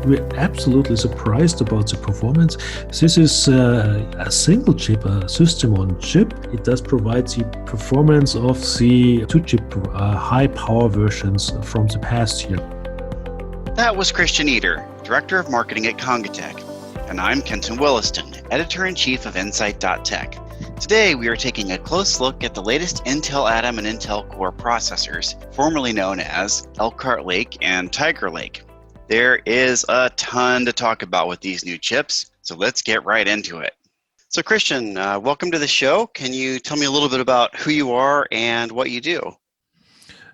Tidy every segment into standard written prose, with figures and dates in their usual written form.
we're absolutely surprised about the performance. This is a single chip, a system on chip. It does provide the performance of the two-chip high power versions from the past year. That was Christian Eder, Director of Marketing at Congatec. And I'm Kenton Williston, Editor-in-Chief of insight.tech. Today, we are taking a close look at the latest Intel Atom and Intel Core processors, formerly known as Elkhart Lake and Tiger Lake. There is a ton to talk about with these new chips, so let's get right into it. So Christian, welcome to the show. Can you tell me a little bit about who you are and what you do?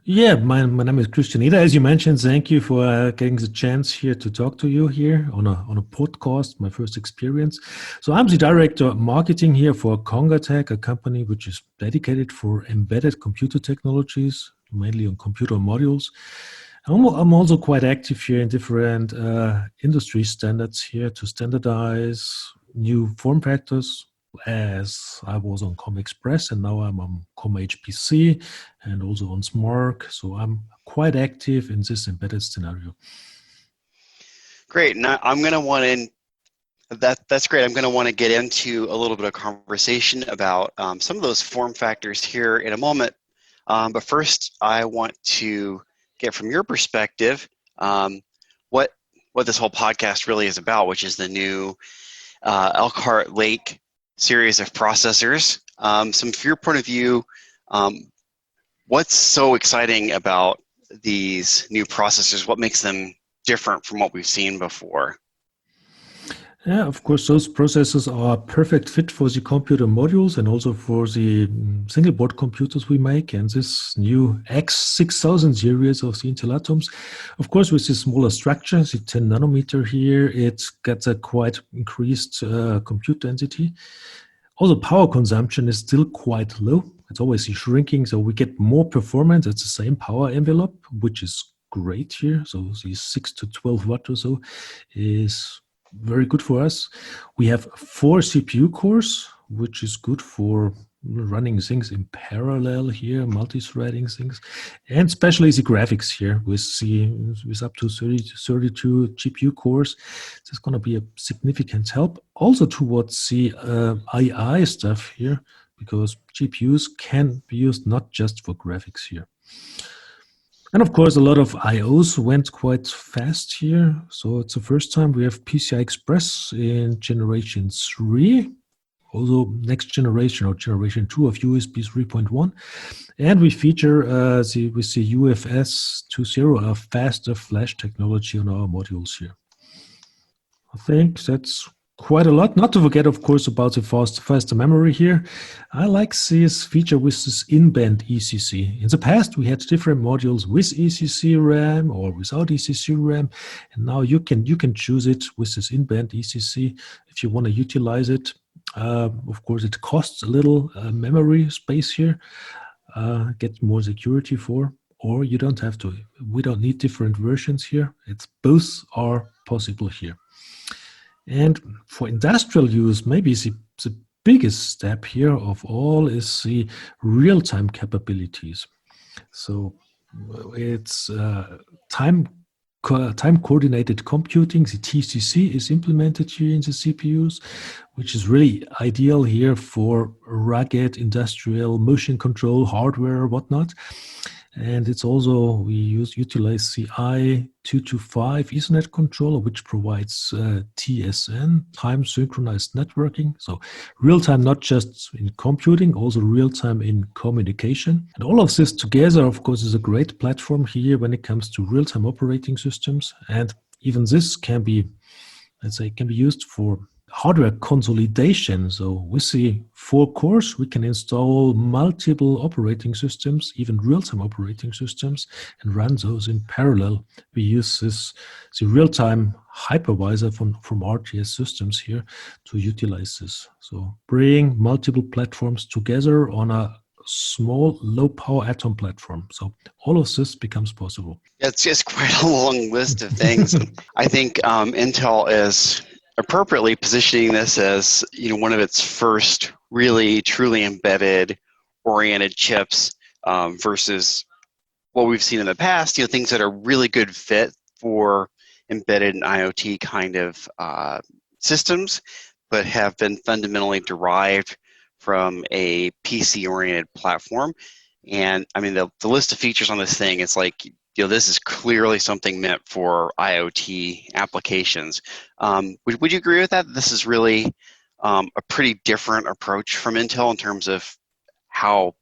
Yeah, my name is Christian Eder. As you mentioned, thank you for getting the chance here to talk to you here on a podcast, my first experience. So I'm the Director of Marketing here for Congatec, a company which is dedicated for embedded computer technologies, mainly on computer modules. I'm also quite active here in different industry standards here to standardize new form factors, as I was on ComExpress and now I'm on ComHPC and also on SMARC. So I'm quite active in this embedded scenario. Great. Now I'm going to want to that's great. I'm going to want to get into a little bit of conversation about some of those form factors here in a moment. But first, I want to get from your perspective what this whole podcast really is about, which is the new Elkhart Lake series of processors. From your point of view, what's so exciting about these new processors? What makes them different from what we've seen before? Yeah, of course, those processors are a perfect fit for the computer modules and also for the single board computers we make. And this new X6000 series of the Intel Atoms, of course, with the smaller structure, the 10 nanometer here, it gets a quite increased compute density. Also, power consumption is still quite low. It's always shrinking, so we get more performance at the same power envelope, which is great here. So the 6 to 12 watt or so is very good for us. We have 4 CPU cores, which is good for running things in parallel here, multi-threading things, and especially the graphics here with up to 30 to 32 GPU cores. This is going to be a significant help also towards the AI stuff here, because GPUs can be used not just for graphics here. And of course, a lot of IOs went quite fast here. So it's the first time we have PCI Express in generation 3, also next generation or generation 2 of USB 3.1. And we feature with the UFS 2.0 a faster flash technology on our modules here. I think that's quite a lot. Not to forget, of course, about the faster memory here. I like this feature with this in-band ECC. In the past, we had different modules with ECC RAM or without ECC RAM, and now you can choose it with this in-band ECC if you want to utilize it. Of course, it costs a little memory space here, get more security for, or you don't have to. We don't need different versions here. It's both are possible here. And for industrial use, maybe the biggest step here of all is the real-time capabilities. So it's time coordinated computing. The TCC is implemented here in the CPUs, which is really ideal here for rugged industrial motion control hardware, whatnot. And it's also, we utilize the I225 Ethernet controller, which provides TSN, time synchronized networking. So real time, not just in computing, also real time in communication. And all of this together, of course, is a great platform here when it comes to real time operating systems. And even this can be, let's say, can be used for hardware consolidation. So with the 4 cores, we can install multiple operating systems, even real-time operating systems, and run those in parallel. We use the real-time hypervisor from RTS Systems here to utilize this. So bring multiple platforms together on a small, low-power Atom platform. So all of this becomes possible. It's just quite a long list of things. I think Intel is appropriately positioning this as, one of its first really truly embedded oriented chips versus what we've seen in the past, things that are really good fit for embedded and IoT kind of systems, but have been fundamentally derived from a PC-oriented platform. And I mean, the list of features on this thing, it's like, this is clearly something meant for IoT applications. Would you agree with that? This is really a pretty different approach from Intel in terms of how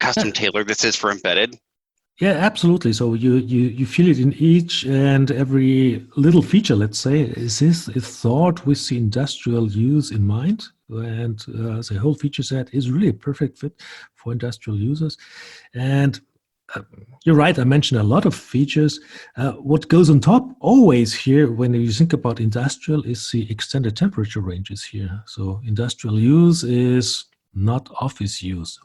custom tailored this is for embedded. Yeah, absolutely. So you feel it in each and every little feature, let's say. Is thought with the industrial use in mind? And the whole feature set is really a perfect fit for industrial users. And you're right, I mentioned a lot of features. What goes on top always here when you think about industrial is the extended temperature ranges here. So industrial use is not office use.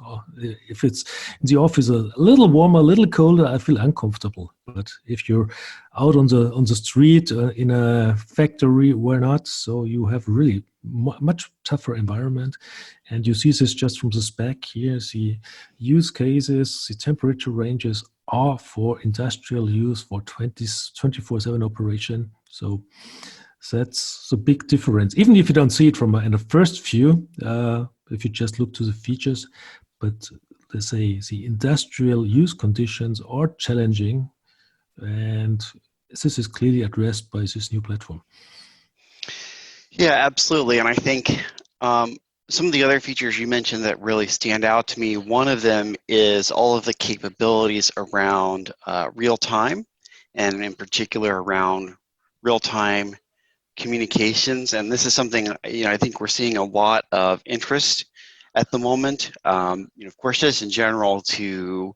If it's in the office a little warmer, a little colder, I feel uncomfortable. But if you're out on the street in a factory, why not? So you have really much tougher environment. And you see this just from the spec here. The use cases, the temperature ranges are for industrial use for 24/7 operation. So that's the big difference. Even if you don't see it from in the first view, if you just look to the features, but let's say the industrial use conditions are challenging, and this is clearly addressed by this new platform. Yeah, absolutely. And I think some of the other features you mentioned that really stand out to me, one of them is all of the capabilities around real time, and in particular around real-time communications. And this is something, I think we're seeing a lot of interest at the moment. Of course, just in general, to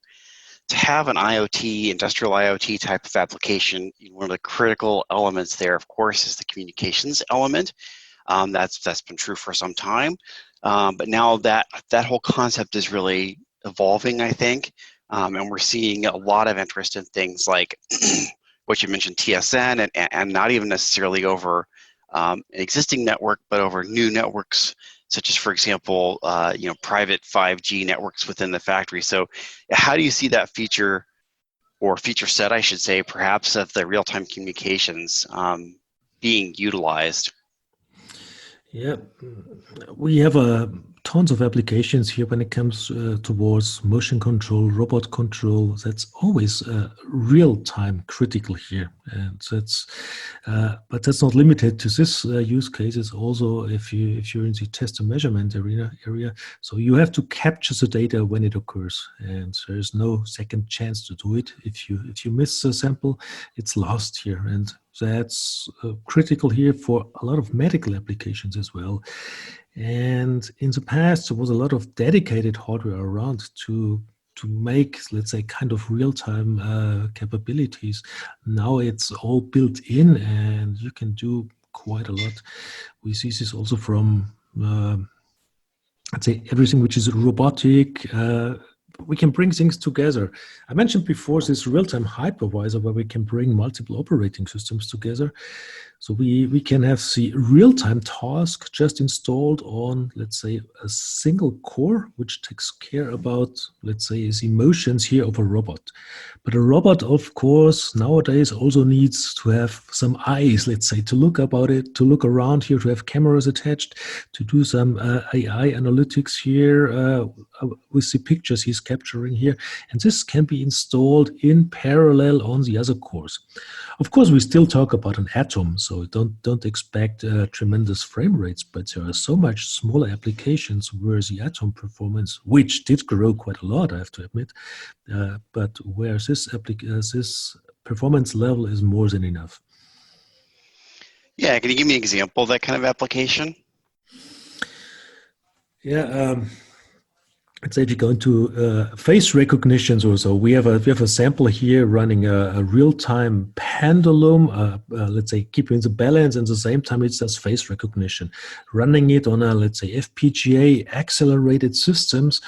have an IoT, industrial IoT type of application, one of the critical elements there, of course, is the communications element. That's been true for some time, but now that whole concept is really evolving, I think, and we're seeing a lot of interest in things like what you mentioned, TSN, and not even necessarily over an existing network, but over new networks, such as, for example, private 5G networks within the factory. So how do you see that feature, or feature set, I should say, perhaps, of the real-time communications being utilized? Yeah, we have tons of applications here when it comes towards motion control, robot control. That's always real-time critical here, and but that's not limited to this use cases. Also, if you're in the test and measurement area, so you have to capture the data when it occurs, and there is no second chance to do it. If you miss the sample, it's lost here, and that's critical here for a lot of medical applications as well. And in the past, there was a lot of dedicated hardware around to make, let's say, kind of real-time capabilities. Now it's all built in, and you can do quite a lot. We see this also from, I'd say, everything which is robotic. We can bring things together. I mentioned before this real-time hypervisor where we can bring multiple operating systems together. So we can have the real-time task just installed on, let's say, a single core, which takes care about, let's say, the emotions here of a robot. But a robot, of course, nowadays also needs to have some eyes, let's say, to look about it, to look around here, to have cameras attached, to do some AI analytics here with the pictures he's capturing here. And this can be installed in parallel on the other cores. Of course, we still talk about an atom, so don't expect tremendous frame rates, but there are so much smaller applications where the atom performance, which did grow quite a lot, I have to admit, but where this performance level is more than enough. Yeah, can you give me an example of that kind of application? Yeah, let's say if you go into face recognitions or so, we have a sample here running a real-time pendulum, let's say keeping the balance, and at the same time it does face recognition. Running it on a, let's say, FPGA accelerated systems,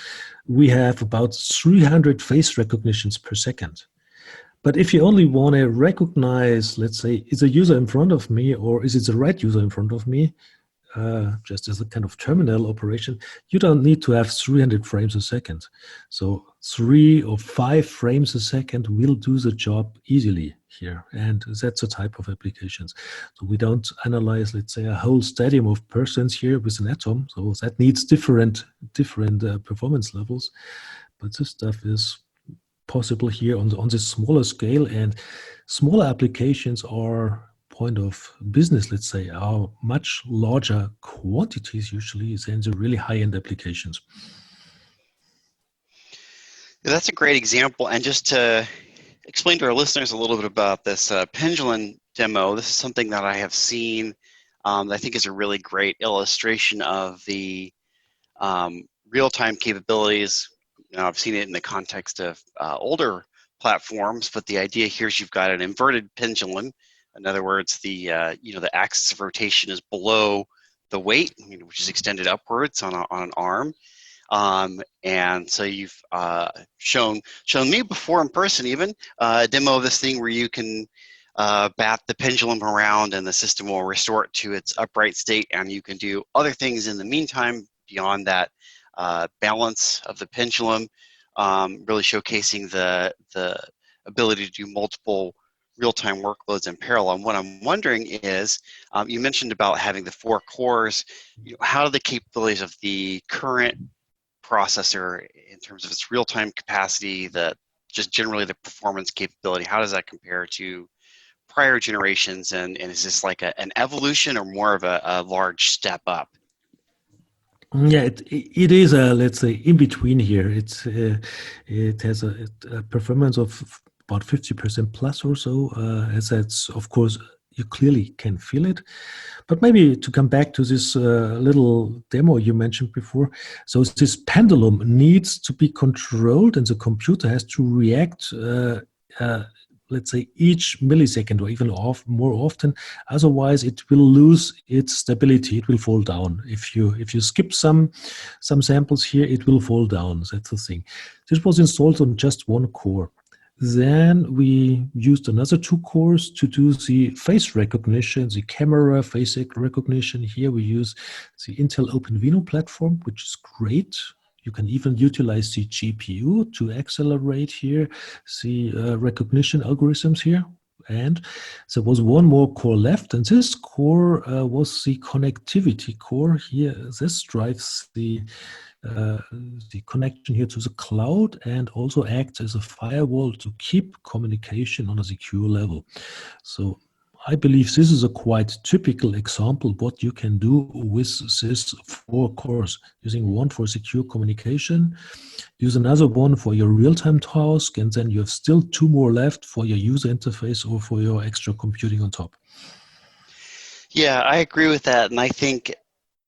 we have about 300 face recognitions per second. But if you only want to recognize, let's say, is a user in front of me or is it the right user in front of me, just as a kind of terminal operation, you don't need to have 300 frames a second. So 3 or 5 frames a second will do the job easily here, and that's a type of applications. So we don't analyze, let's say, a whole stadium of persons here with an atom. So that needs different performance levels. But this stuff is possible here on this smaller scale, and smaller applications are point of business, let's say, are much larger quantities usually than the really high-end applications. That's a great example. And just to explain to our listeners a little bit about this pendulum demo, this is something that I have seen that I think is a really great illustration of the real-time capabilities. Now, I've seen it in the context of older platforms, but the idea here is you've got an inverted pendulum. In other words, the the axis of rotation is below the weight, which is extended upwards on an arm. And so you've shown me before in person even a demo of this thing where you can bat the pendulum around and the system will restore it to its upright state, and you can do other things in the meantime beyond that balance of the pendulum, really showcasing the ability to do multiple real-time workloads in parallel. And what I'm wondering is, you mentioned about having the 4 cores. How do the capabilities of the current processor in terms of its real-time capacity, just generally the performance capability, how does that compare to prior generations? And is this like an evolution or more of a large step up? Yeah, it is let's say in between here. It has a performance of about 50% plus or so. As that's, of course, you clearly can feel it. But maybe to come back to this little demo you mentioned before, so this pendulum needs to be controlled, and the computer has to react, let's say, each millisecond or even more often. Otherwise, it will lose its stability. It will fall down. If you skip some samples here, it will fall down. That's the thing. This was installed on just 1 core. Then we used another 2 cores to do the face recognition, the camera face recognition. Here we use the Intel OpenVINO platform, which is great. You can even utilize the GPU to accelerate here the recognition algorithms here. And there was 1 more core left, and this core was the connectivity core here. This drives the connection here to the cloud and also acts as a firewall to keep communication on a secure level. So I believe this is a quite typical example of what you can do with this 4 cores, using 1 for secure communication, use another 1 for your real-time task, and then you have still 2 more left for your user interface or for your extra computing on top. Yeah, I agree with that. And I think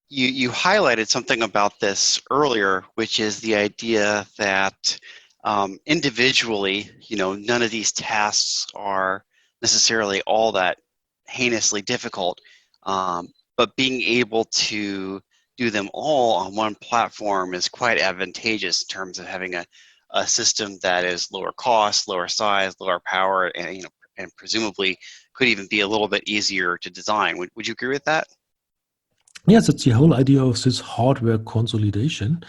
you highlighted something about this earlier, which is the idea that individually, none of these tasks are necessarily all that heinously difficult, but being able to do them all on 1 platform is quite advantageous in terms of having a system that is lower cost, lower size, lower power, and presumably could even be a little bit easier to design. Would you agree with that? Yes, it's the whole idea of this hardware consolidation.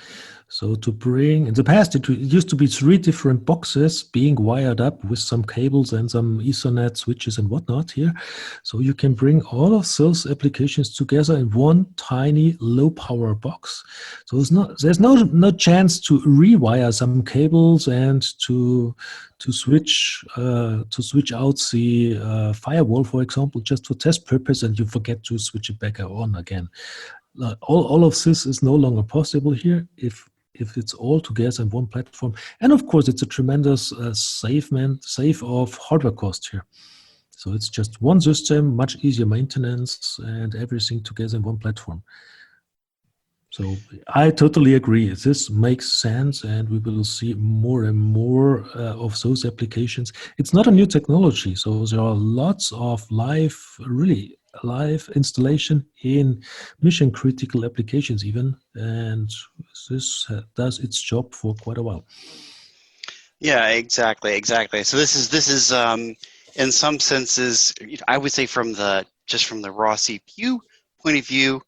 So to bring, in the past, it used to be 3 different boxes being wired up with some cables and some Ethernet switches and whatnot here. So you can bring all of those applications together in 1 tiny low power box. So there's no chance to rewire some cables and to switch out the firewall, for example, just for test purpose, and you forget to switch it back on again. All of this is no longer possible here if it's all together in 1 platform. And of course, it's a tremendous save of hardware cost here. So it's just 1 system, much easier maintenance, and everything together in 1 platform. So I totally agree. This makes sense, and we will see more and more of those applications. It's not a new technology, so there are lots of live installation in mission critical applications even, and this does its job for quite a while. Yeah, exactly. So this is in some senses, I would say from the raw CPU point of view,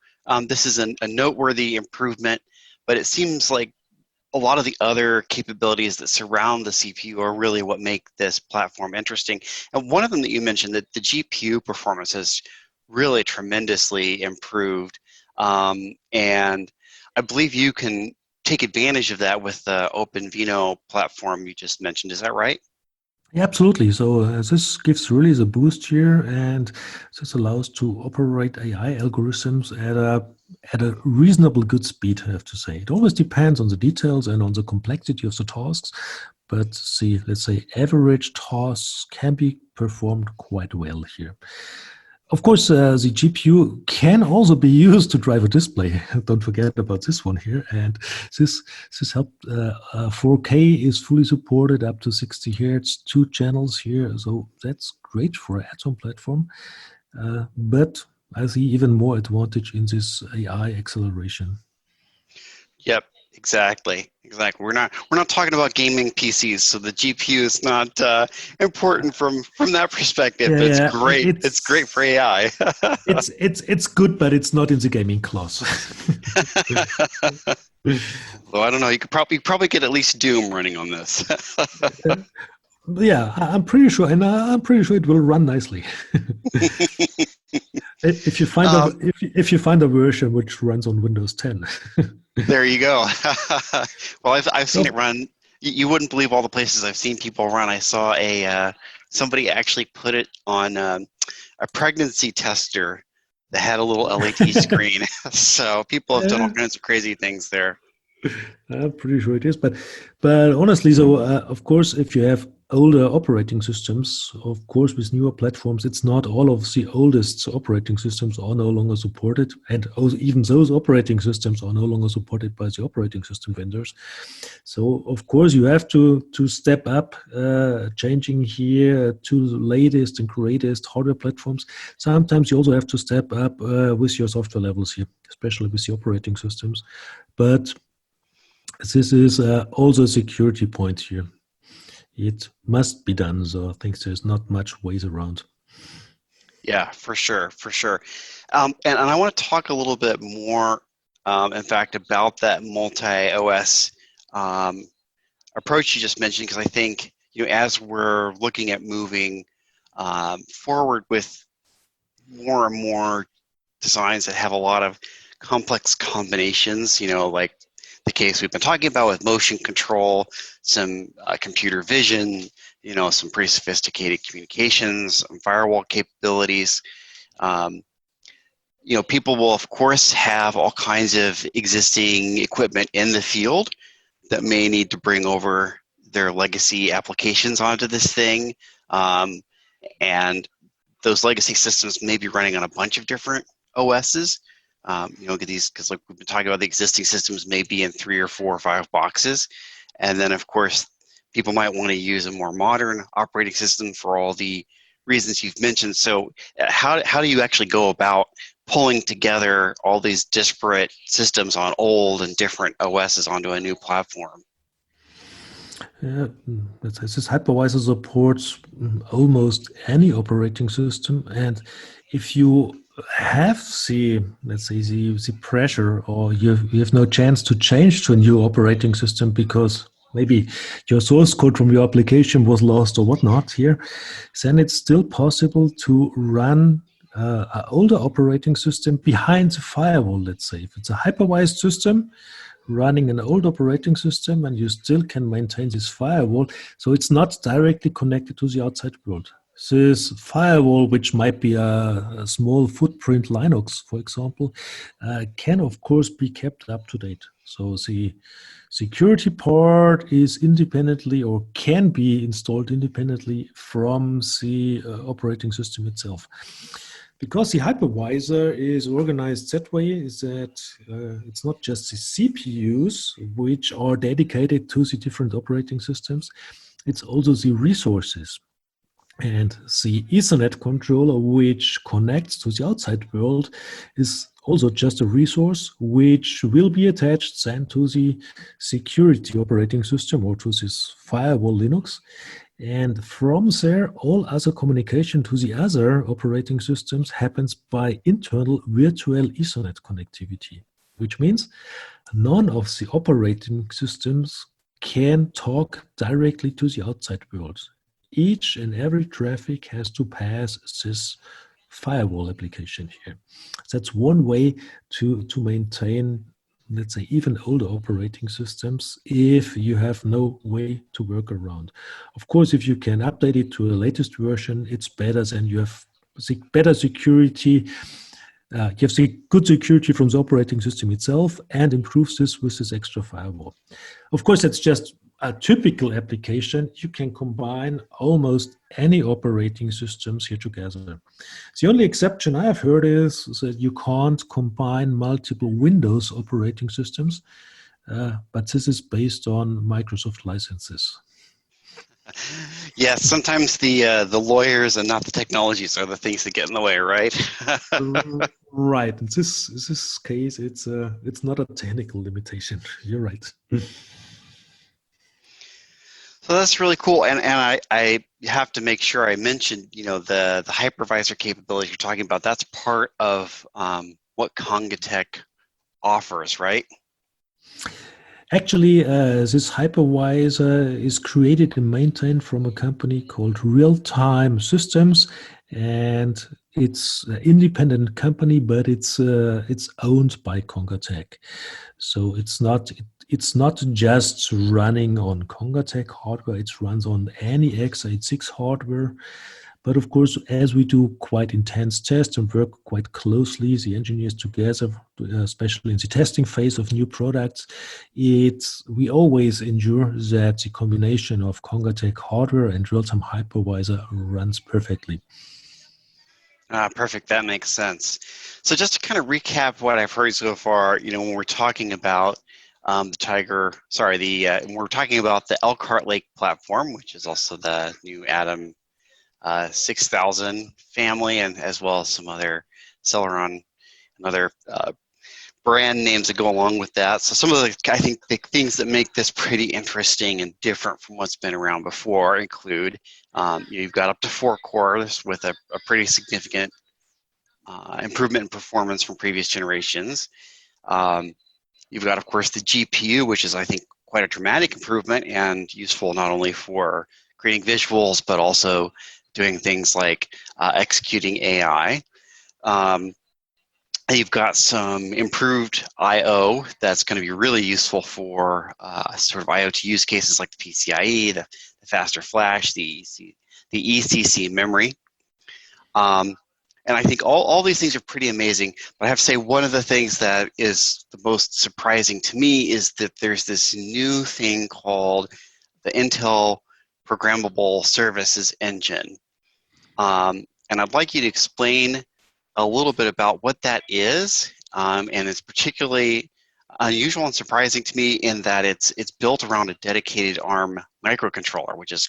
this is a noteworthy improvement, but it seems like a lot of the other capabilities that surround the CPU are really what make this platform interesting. And one of them that you mentioned, that the GPU performance has really tremendously improved. And I believe you can take advantage of that with the OpenVINO platform you just mentioned. Is that right? Yeah, absolutely. So this gives really the boost here, and this allows to operate AI algorithms at a reasonable good speed, I have to say. It always depends on the details and on the complexity of the tasks, but the, let's say, average tasks can be performed quite well here. Of course, the GPU can also be used to drive a display. Don't forget about this one here. And this this help. 4K is fully supported up to 60 hertz, 2 channels here. So that's great for an add-on platform. But I see even more advantage in this AI acceleration. Yep, exactly. We're not talking about gaming PCs, so the GPU is not important from that perspective. Yeah, But it's yeah. great. It's great for AI. It's good, but it's not in the gaming class. Well, I don't know. You could probably get at least Doom running on this. Yeah, I'm pretty sure, and I'm pretty sure it will run nicely. If you find a um, if you find a version which runs on Windows 10. there you go. Well, I've seen it So, run. You wouldn't believe all the places I've seen people run. I saw somebody actually put it on a pregnancy tester that had a little LED screen. So people have done all yeah, kinds of crazy things there. I'm pretty sure it is, but honestly, so of course, if you have older operating systems, of course, with newer platforms, it's not all of the oldest operating systems are no longer supported, and also even those operating systems are no longer supported by the operating system vendors. So of course, you have to step up, changing here to the latest and greatest hardware platforms. Sometimes you also have to step up with your software levels here, especially with the operating systems, but this is also a security point here. It must be done, so I think there's not much ways around. Yeah, for sure, for sure. And I want to talk a little bit more, in fact, about that multi-OS um, approach you just mentioned, because I think, as we're looking at moving forward with more and more designs that have a lot of complex combinations, like the case we've been talking about with motion control, some computer vision, some pretty sophisticated communications, some firewall capabilities. Um, People will, of course, have all kinds of existing equipment in the field that may need to bring over their legacy applications onto this thing. Um, and those legacy systems may be running on a bunch of different OSs. Because like we've been talking about, the existing systems may be in 3 or 4 or 5 boxes. And then, of course, people might want to use a more modern operating system for all the reasons you've mentioned. So how do you actually go about pulling together all these disparate systems on old and different OSs onto a new platform? Yeah, this hypervisor supports almost any operating system, and if you have the, let's say, the pressure, or you have no chance to change to a new operating system because maybe your source code from your application was lost or whatnot here, then it's still possible to run an older operating system behind the firewall, let's say. If it's a hypervised system, running an old operating system, and you still can maintain this firewall. So it's not directly connected to the outside world. This firewall, which might be a small footprint Linux, for example, can of course be kept up to date. So the security part is independently, or can be installed independently from the operating system itself. Because the hypervisor is organized that way, is that it's not just the CPUs which are dedicated to the different operating systems, it's also the resources. And the Ethernet controller, which connects to the outside world, is also just a resource which will be attached then to the security operating system, or to this firewall Linux. And from there, all other communication to the other operating systems happens by internal virtual Ethernet connectivity. which means none of the operating systems can talk directly to the outside world. Each and every traffic has to pass this firewall application here. That's one way to maintain, let's say, even older operating systems if you have no way to work around. Of course, if you can update it to the latest version, it's better than you have better security. You have good security from the operating system itself and improves this with this extra firewall. Of course, that's just a typical application. You can combine almost any operating systems here together. The only exception I have heard is that you can't combine multiple Windows operating systems, but this is based on Microsoft licenses. Yes, sometimes the lawyers and not the technologies are the things that get in the way, right? Right. In this case, it's not a technical limitation. You're right. So that's really cool, and I have to make sure I mention, the hypervisor capability you're talking about. That's part of what Congatec offers, right? Actually, this hypervisor is created and maintained from a company called RealTime Systems, and it's an independent company, but it's owned by Congatec. So it's not just running on Congatec hardware; it runs on any x86 hardware. But of course, as we do quite intense tests and work quite closely, the engineers together, especially in the testing phase of new products, we always ensure that the combination of Congatec hardware and real-time hypervisor runs perfectly. Perfect. That makes sense. So just to kind of recap what I've heard so far, when we're talking about when we're talking about the Elkhart Lake platform, which is also the new Atom 6000 family, and as well as some other Celeron and other brand names that go along with that. So some of the things that make this pretty interesting and different from what's been around before include you've got up to 4 cores with a pretty significant improvement in performance from previous generations. You've got, of course, the GPU, which is, I think, quite a dramatic improvement and useful not only for creating visuals, but also doing things like executing AI. You've got some improved I/O that's going to be really useful for sort of IoT use cases like the PCIe, the faster flash, the ECC memory. And I think all these things are pretty amazing. But I have to say, one of the things that is the most surprising to me is that there's this new thing called the Intel Programmable Services Engine. And I'd like you to explain a little bit about what that is, and it's particularly unusual and surprising to me in that it's built around a dedicated ARM microcontroller, which is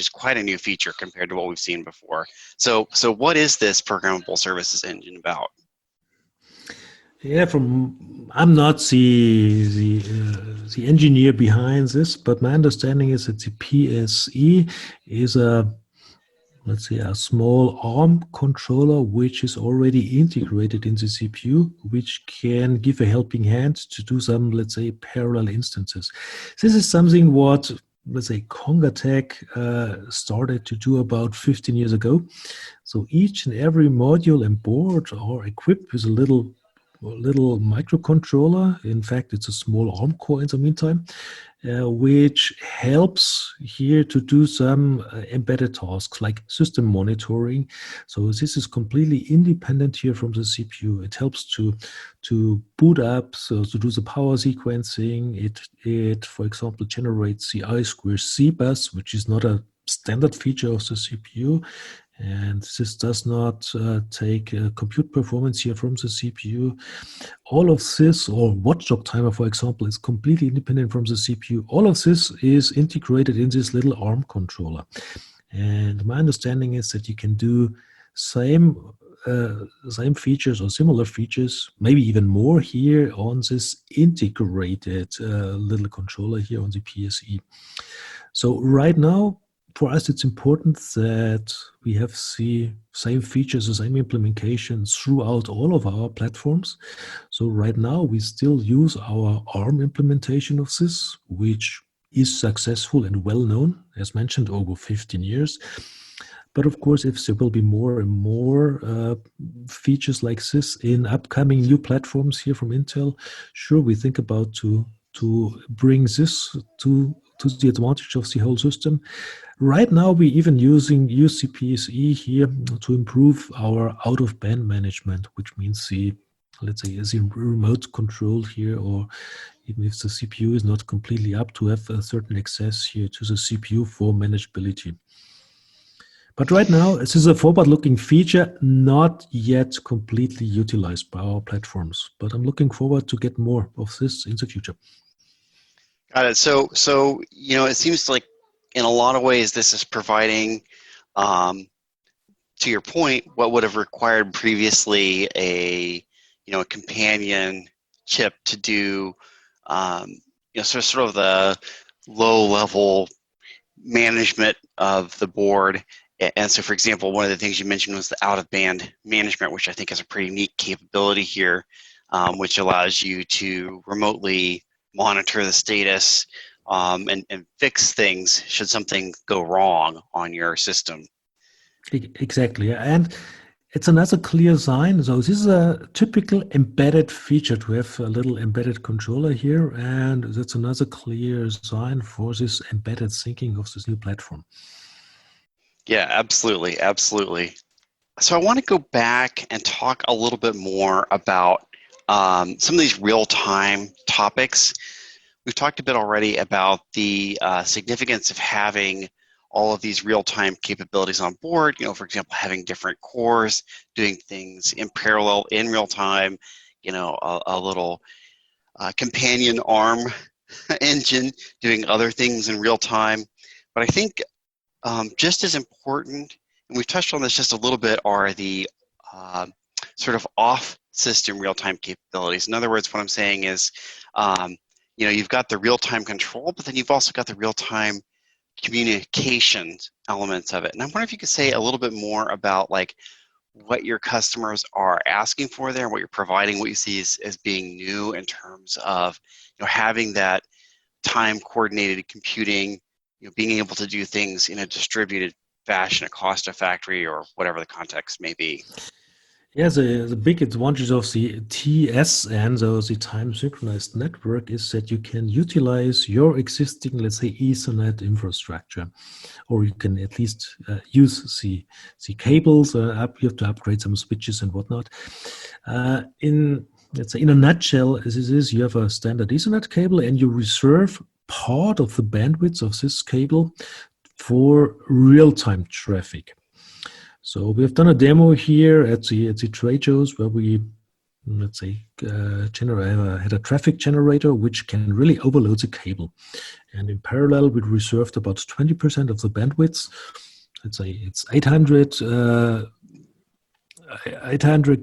quite a new feature compared to what we've seen before. So what is this Programmable Services Engine about? Yeah, I'm not the engineer behind this, but my understanding is that the PSE is a small ARM controller which is already integrated in the CPU, which can give a helping hand to do some, let's say, parallel instances. This is something what, let's say, Congatec started to do about 15 years ago. So each and every module and board are equipped with a little microcontroller. In fact, it's a small ARM core in the meantime, which helps here to do some embedded tasks like system monitoring. So this is completely independent here from the CPU. It helps to boot up, so to do the power sequencing. It for example, generates the I2C bus, which is not a standard feature of the CPU. And this does not take compute performance here from the CPU. All of this, or watchdog timer, for example, is completely independent from the CPU. All of this is integrated in this little ARM controller. And my understanding is that you can do same features or similar features, maybe even more here on this integrated little controller here on the PSE. So right now, for us, it's important that we have the same features, the same implementation throughout all of our platforms. So right now, we still use our ARM implementation of this, which is successful and well known, as mentioned, over 15 years. But of course, if there will be more and more features like this in upcoming new platforms here from Intel, sure, we think about to bring this to the advantage of the whole system. Right now, we even use CPSE here to improve our out-of-band management, which means let's say, the remote control here, or even if the CPU is not completely up, to have a certain access here to the CPU for manageability. But right now, this is a forward-looking feature, not yet completely utilized by our platforms. But I'm looking forward to get more of this in the future. Got it. So it seems like in a lot of ways this is providing, to your point, what would have required previously a companion chip to do, sort of the low-level management of the board. And so, for example, one of the things you mentioned was the out-of-band management, which I think is a pretty neat capability here, which allows you to remotely monitor the status and fix things should something go wrong on your system. Exactly. And it's another clear sign. So this is a typical embedded feature to have a little embedded controller here. And that's another clear sign for this embedded thinking of this new platform. Yeah, absolutely. Absolutely. So I want to go back and talk a little bit more about some of these real-time topics. We've talked a bit already about the significance of having all of these real-time capabilities on board, for example, having different cores, doing things in parallel in real time, a little companion ARM engine doing other things in real time. But I think just as important, and we've touched on this just a little bit, are the sort of off-system real-time capabilities. In other words, what I'm saying is, you've got the real-time control, but then you've also got the real-time communications elements of it. And I wonder if you could say a little bit more about what your customers are asking for there, what you're providing, what you see as being new in terms of having that time coordinated computing, being able to do things in a distributed fashion across a factory or whatever the context may be. Yeah, the big advantage of the TSN, so the time synchronized network, is that you can utilize your existing, let's say, Ethernet infrastructure, or you can at least use the cables. You have to upgrade some switches and whatnot. Let's say, in a nutshell, this is you have a standard Ethernet cable, and you reserve part of the bandwidth of this cable for real-time traffic. So we've done a demo here at the trade shows where we, let's say, had a traffic generator which can really overload the cable. And in parallel, we reserved about 20% of the bandwidth. Let's say it's 800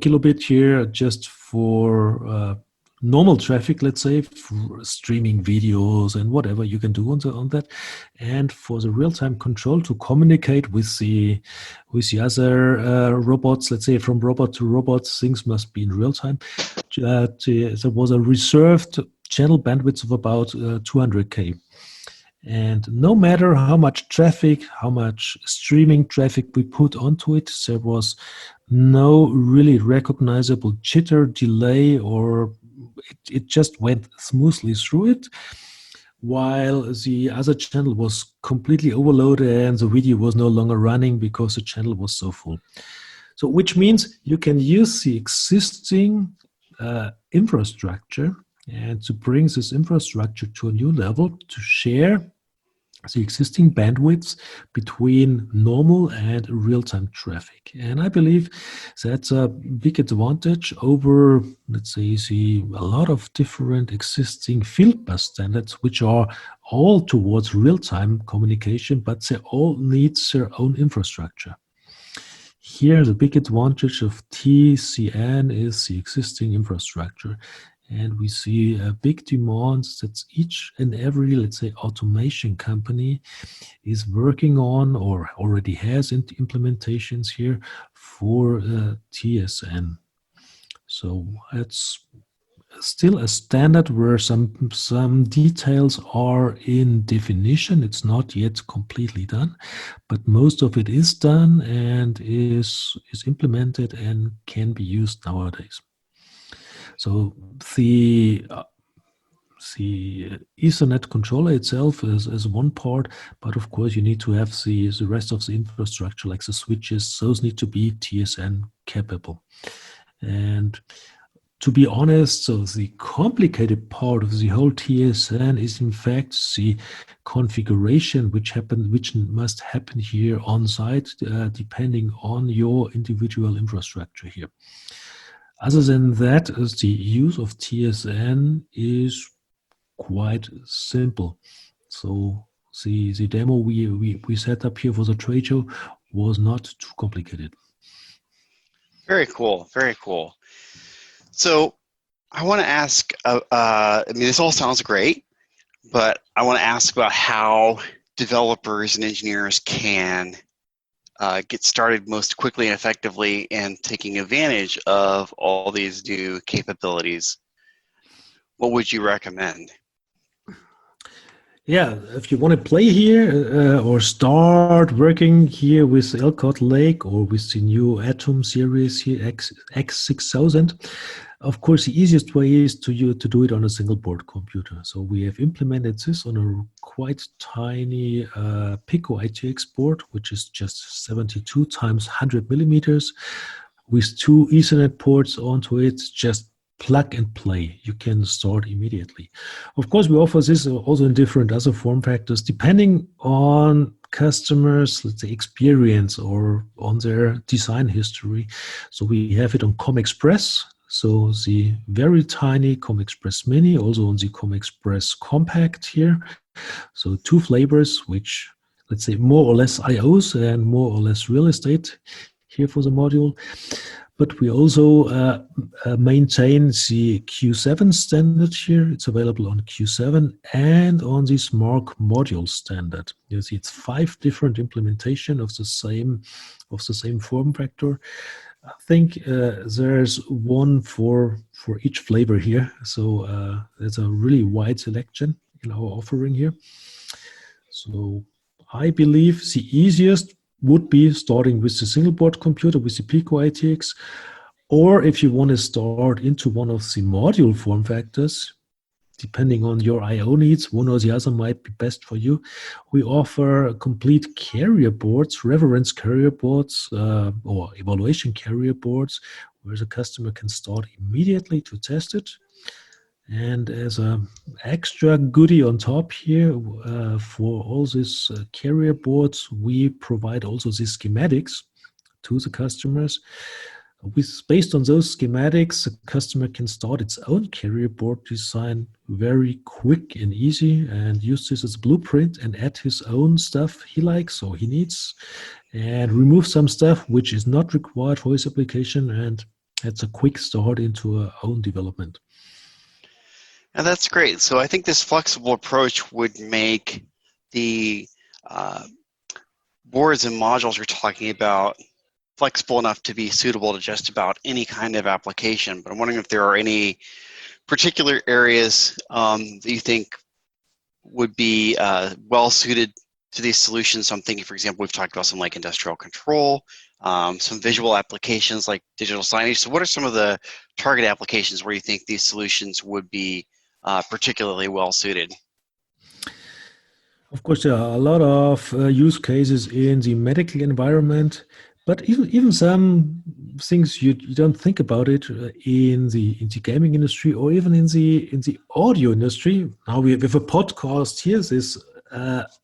kilobit here just for normal traffic, let's say, for streaming videos and whatever you can do on that, and for the real-time control to communicate with the other robots. Let's say from robot to robot, things must be in real time. There was a reserved channel bandwidth of about 200K. And no matter how much traffic, how much streaming traffic we put onto it, there was no really recognizable jitter, delay, or it just went smoothly through it, while the other channel was completely overloaded and the video was no longer running because the channel was so full. So which means you can use the existing infrastructure and to bring this infrastructure to a new level to share the existing bandwidths between normal and real-time traffic. And I believe that's a big advantage over, let's say, a lot of different existing field bus standards, which are all towards real-time communication, but they all need their own infrastructure. Here, the big advantage of TCN is the existing infrastructure. And we see a big demand that each and every, let's say, automation company is working on or already has implementations here for TSN. So it's still a standard where some details are in definition. It's not yet completely done, but most of it is done and is implemented and can be used nowadays. So the Ethernet controller itself is one part, but of course you need to have the rest of the infrastructure, like the switches. Those need to be TSN capable. And to be honest, so the complicated part of the whole TSN is in fact the configuration which must happen here on site, depending on your individual infrastructure here. Other than that, the use of TSN is quite simple. So the demo we set up here for the trade show was not too complicated. Very cool. Very cool. So I want to ask, I mean, this all sounds great, but I want to ask about how developers and engineers can get started most quickly and effectively in taking advantage of all these new capabilities. What would you recommend? Yeah, if you want to play here or start working here with Elkhart Lake or with the new Atom series here, X6000, of course, the easiest way is to do it on a single board computer. So we have implemented this on a quite tiny Pico ITX board, which is just 72 times 100 millimeters with two Ethernet ports onto it, just plug and play. You can start immediately. Of course, we offer this also in different other form factors, depending on customers, let's say, experience or on their design history. So we have it on ComExpress. So the very tiny ComExpress Mini, also on the ComExpress Compact here. So two flavors, which, let's say, more or less IOs and more or less real estate here for the module. But we also maintain the Q7 standard here. It's available on Q7 and on the SMARC module standard. You see, it's 5 different implementation of the same form factor. I think there's one for each flavor here. So there's a really wide selection in our offering here. So I believe the easiest would be starting with the single board computer with the Pico ITX, or if you want to start into one of the module form factors, depending on your I/O needs, one or the other might be best for you. We offer complete carrier boards, reference carrier boards, or evaluation carrier boards, where the customer can start immediately to test it. And as an extra goodie on top here, for all these carrier boards, we provide also the schematics to the customers. Based on those schematics, the customer can start its own carrier board design very quick and easy and use this as a blueprint and add his own stuff he likes or he needs and remove some stuff which is not required for his application, and it's a quick start into our own development. And that's great. So I think this flexible approach would make the boards and modules you're talking about flexible enough to be suitable to just about any kind of application. But I'm wondering if there are any particular areas that you think would be well suited to these solutions. So I'm thinking, for example, we've talked about some like industrial control, some visual applications like digital signage. So what are some of the target applications where you think these solutions would be particularly well suited? Of course, there are a lot of use cases in the medical environment, but even some things you don't think about it in the gaming industry or even in the audio industry. Now we have a podcast here. This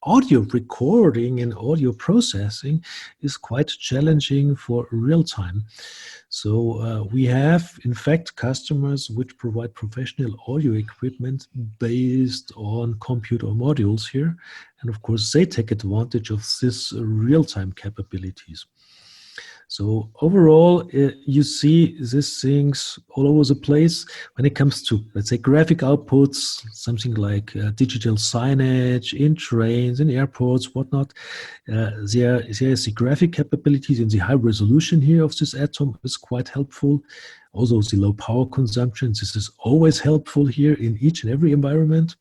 audio recording and audio processing is quite challenging for real time. So we have, in fact, customers which provide professional audio equipment based on computer modules here. And of course, they take advantage of this real-time capabilities. So overall, you see these things all over the place when it comes to, let's say, graphic outputs, something like digital signage in trains, in airports, whatnot. There's the graphic capabilities and the high resolution here of this atom is quite helpful. Also, the low power consumption. This is always helpful here in each and every environment.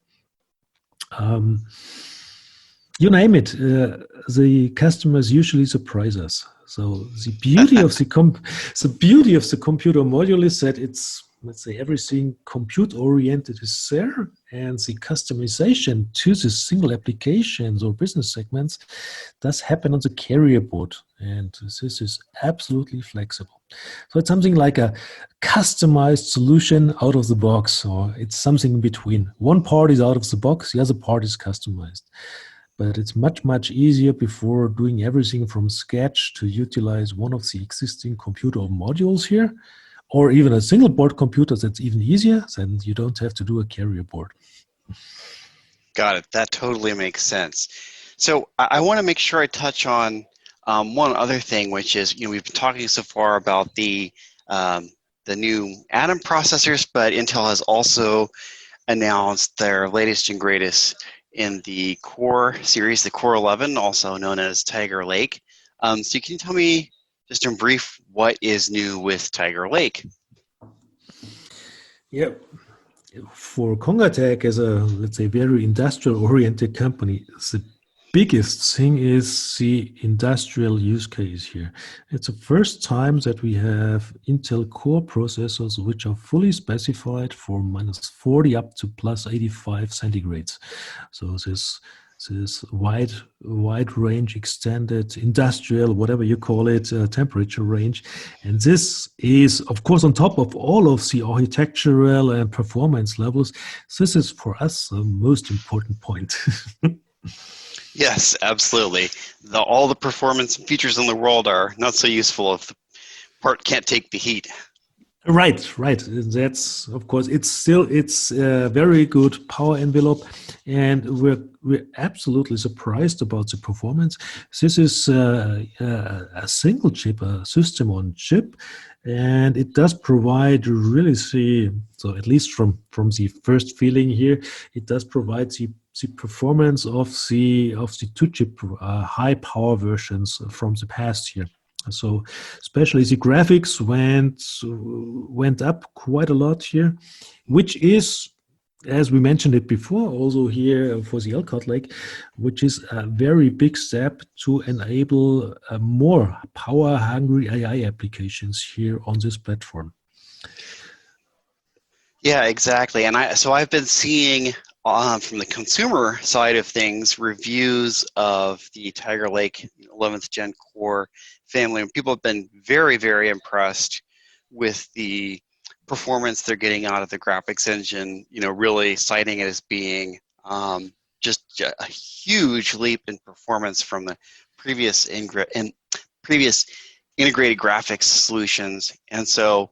You name it, the customers usually surprise us. So the beauty of the beauty of the computer module is that it's, let's say, everything compute oriented is there, and the customization to the single applications or business segments does happen on the carrier board, and this is absolutely flexible. So it's something like a customized solution out of the box, or it's something in between. One part is out of the box, the other part is customized. But it's much, much easier before doing everything from scratch to utilize one of the existing computer modules here, or even a single board computer. That's even easier. Then you don't have to do a carrier board. Got it. That totally makes sense. So I want to make sure I touch on one other thing, which is, we've been talking so far about the new Atom processors, but Intel has also announced their latest and greatest in the Core series, the Core 11, also known as Tiger Lake. So can you tell me, just in brief, what is new with Tiger Lake? Yep. For Congatec, as a, let's say, very industrial-oriented company, the biggest thing is the industrial use case here. It's the first time that we have Intel Core processors which are fully specified for -40 up to +85 centigrades. So this wide range, extended industrial, whatever you call it, temperature range. And this is, of course, on top of all of the architectural and performance levels. This is for us the most important point. Yes, absolutely. All the performance features in the world are not so useful if the part can't take the heat. Right. That's, of course, it's a very good power envelope, and we're absolutely surprised about the performance. This is a single chip, a system on chip, and it does provide really so at least from the first feeling here, it does provide the performance of the two chip high power versions from the past here. So especially the graphics went up quite a lot here, which is, as we mentioned it before, also here for the Elkhart Lake, which is a very big step to enable more power-hungry AI applications here on this platform. Yeah, exactly. And I've been seeing from the consumer side of things reviews of the Tiger Lake 11th Gen Core family, and people have been very, very impressed with the performance they're getting out of the graphics engine. Really citing it as being just a huge leap in performance from the previous integrated graphics solutions. And so,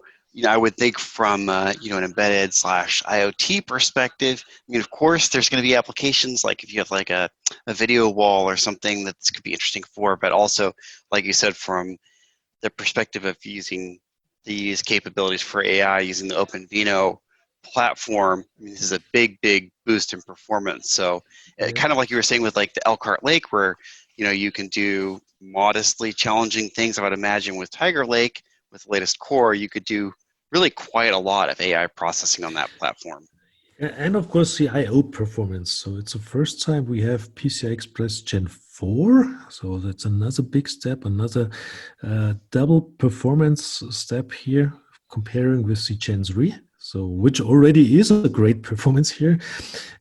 I would think from an embedded / IoT perspective, of course, there's going to be applications like if you have like a video wall or something that this could be interesting for, but also, like you said, from the perspective of using these capabilities for AI using the OpenVINO platform, this is a big boost in performance. So kind of like you were saying with like the Elkhart Lake, where you can do modestly challenging things. I would imagine with Tiger Lake, with the latest Core, you could do really quite a lot of AI processing on that platform. And of course, the I/O performance. So it's the first time we have PCI Express Gen 4. So that's another big step, another double performance step here, comparing with the Gen 3. So which already is a great performance here.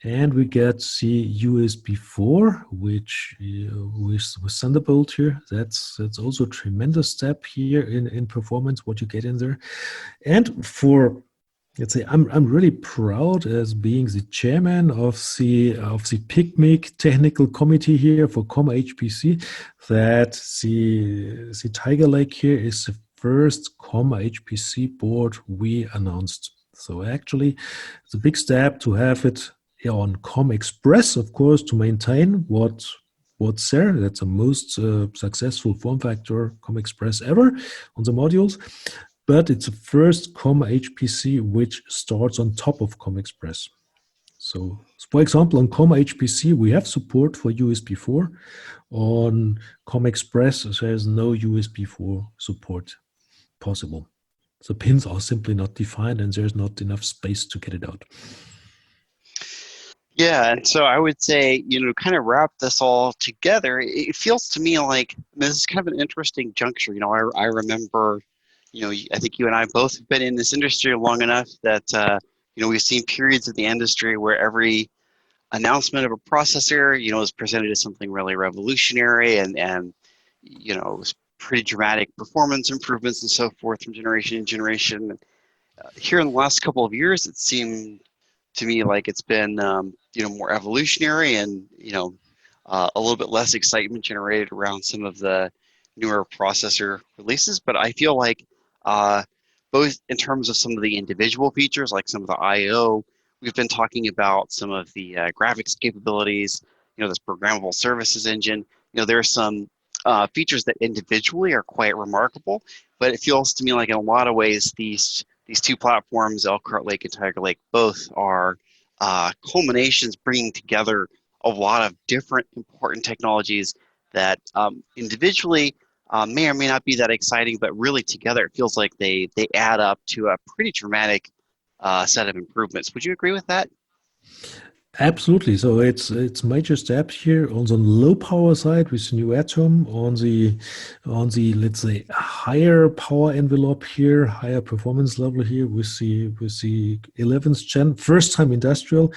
And we get the USB 4, which with Thunderbolt here. That's also a tremendous step here in performance, what you get in there. And for, let's say, I'm really proud as being the chairman of the PICMIC technical committee here for COM-HPC, that the Tiger Lake here is the first COM-HPC board we announced. So actually, it's a big step to have it on COM Express, of course, to maintain what what's there. That's the most successful form factor ComExpress ever on the modules. But it's the first HPC which starts on top of ComExpress. So, for example, on HPC, we have support for USB 4. On ComExpress, there's no USB 4 support possible. The pins are simply not defined, and there's not enough space to get it out. Yeah, and so I would say, kind of wrap this all together, it feels to me like this is kind of an interesting juncture. I remember, I think you and I both have been in this industry long enough that, we've seen periods of the industry where every announcement of a processor, is presented as something really revolutionary and it was pretty dramatic performance improvements and so forth from generation to generation. Here in the last couple of years, it seemed to me like it's been more evolutionary and a little bit less excitement generated around some of the newer processor releases. But I feel like both in terms of some of the individual features, like some of the I/O, we've been talking about some of the graphics capabilities, this programmable services engine. There are some features that individually are quite remarkable, but it feels to me like in a lot of ways these two platforms, Elkhart Lake and Tiger Lake, both are culminations bringing together a lot of different important technologies that individually may or may not be that exciting, but really together it feels like they add up to a pretty dramatic set of improvements. Would you agree with that? Absolutely. So it's major steps here on the low power side with the new Atom, on the let's say higher power envelope here, higher performance level here with the 11th gen, first time industrial,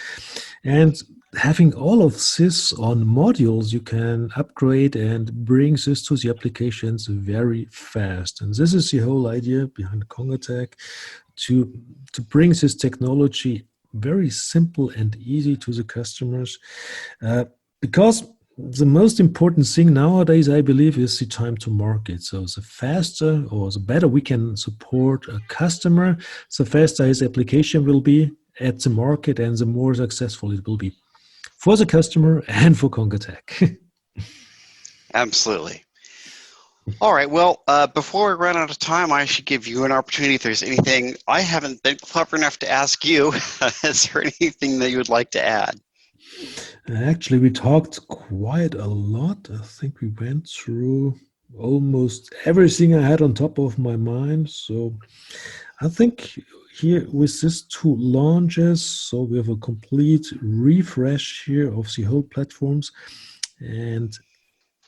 and having all of this on modules, you can upgrade and bring this to the applications very fast. And this is the whole idea behind Congatec, to bring this technology very simple and easy to the customers, because the most important thing nowadays, I believe, is the time to market. So the faster or the better we can support a customer, the faster his application will be at the market and the more successful it will be for the customer and for Congatec. Absolutely. All right. Well, before we run out of time, I should give you an opportunity. If there's anything I haven't been clever enough to ask you, is there anything that you would like to add? Actually, we talked quite a lot. I think we went through almost everything I had on top of my mind. So I think here with these two launches, so we have a complete refresh here of the whole platforms. And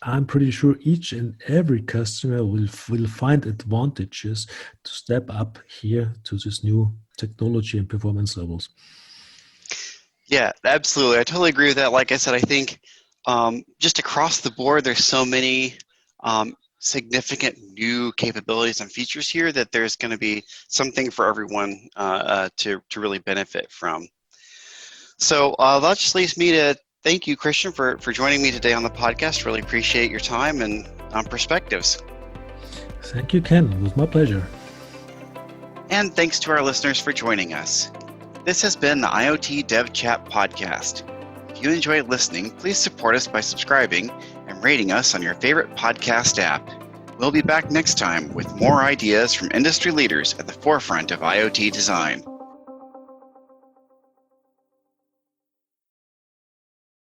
I'm pretty sure each and every customer will find advantages to step up here to this new technology and performance levels. Yeah, absolutely. I totally agree with that. Like I said, I think just across the board, there's so many significant new capabilities and features here that there's going to be something for everyone to really benefit from. So that just leaves me to thank you, Christian, for joining me today on the podcast. Really appreciate your time and perspectives. Thank you, Ken. It was my pleasure. And thanks to our listeners for joining us. This has been the IoT Dev Chat podcast. If you enjoyed listening, please support us by subscribing and rating us on your favorite podcast app. We'll be back next time with more ideas from industry leaders at the forefront of IoT design.